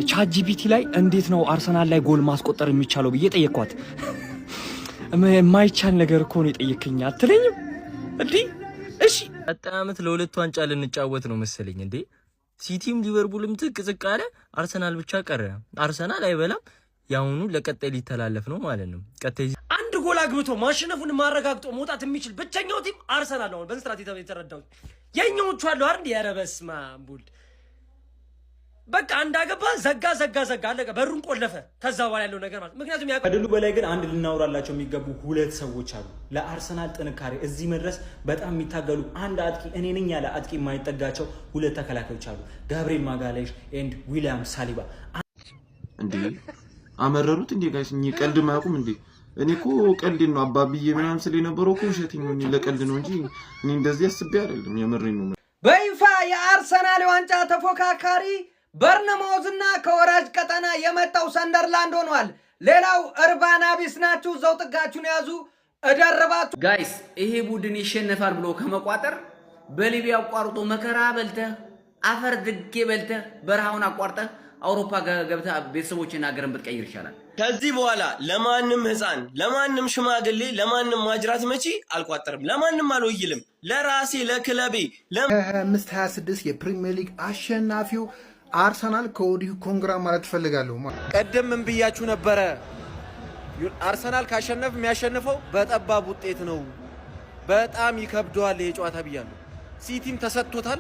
ቻት ጂፒቲ ላይ እንዴት ነው አርሰናል ላይ ጎል ማስቆጠር የሚቻለው ብዬ ጠየቅኳት። የማይቻል ነገር እኮ ነው የጠየከኝ አትለኝም እንዴ? እሺ ቀጣይ ዓመት ለሁለት ዋንጫ ልንጫወት ነው መሰለኝ እንዴ? ሲቲም ሊቨርፑልም ትቅ አለ፣ አርሰናል ብቻ ቀረ። አርሰናል አይበላም፣ ያውኑ ለቀጣይ ሊተላለፍ ነው ማለት ነው። ቀጣይ አንድ ጎል አግብቶ ማሸነፉን ማረጋግጦ መውጣት የሚችል ብቸኛው ቲም አርሰናል ነው። በስራት የተረዳው የኛዎቹ አሉ አይደል? ያረበስማ ቡልድ በቃ እንዳገባ ዘጋ አለቀ። በሩን ቆለፈ። ከዛ በኋላ ያለው ነገር ማለት ምክንያቱም ከድሉ በላይ ግን አንድ ልናወራላቸው የሚገቡ ሁለት ሰዎች አሉ። ለአርሰናል ጥንካሬ እዚህ መድረስ በጣም የሚታገሉ አንድ አጥቂ እኔ ነኝ ያለ አጥቂ የማይጠጋቸው ሁለት ተከላካዮች አሉ። ጋብሪኤል ማጋሌሽ ኤንድ ዊሊያም ሳሊባ። እንዴ አመረሩት እንዴ ጋይስ? እኔ ቀልድ ማያውቁም እንዴ? እኔ እኮ ቀልድ ነው አባብዬ ምናምን ስለነበረው እኮ ውሸት ነው ለቀልድ ነው እንጂ እኔ እንደዚህ አስቤ አይደለም። የምሬን ነው። በይፋ የአርሰናል ዋንጫ ተፎካካሪ በርነማውዝና ከወራጅ ቀጠና የመጣው ሰንደርላንድ ሆኗል። ሌላው እርባና ቢስ ናችሁ፣ እዛው ጥጋችሁን ያዙ እደረባችሁ። ጋይስ ይሄ ቡድን ይሸነፋል ብሎ ከመቋጠር በሊቢያ አቋርጦ መከራ በልተህ አፈር ድጌ በልተህ በረሃውን አቋርጠህ አውሮፓ ገብተህ ቤተሰቦችን አገርን ብትቀይር ይሻላል። ከዚህ በኋላ ለማንም ህፃን፣ ለማንም ሽማግሌ፣ ለማንም ማጅራት መቺ አልቋጠርም፣ ለማንም አልወይልም። ለራሴ ለክለቤ 25-26 የፕሪሚየር ሊግ አሸናፊው አርሰናል ከወዲሁ ኮንግራ ማለት ፈልጋለሁ። ቀደም ምን ብያችሁ ነበረ? አርሰናል ካሸነፍ የሚያሸንፈው በጠባብ ውጤት ነው፣ በጣም ይከብደዋል የጨዋታ ብያለሁ። ሲቲም ተሰጥቶታል።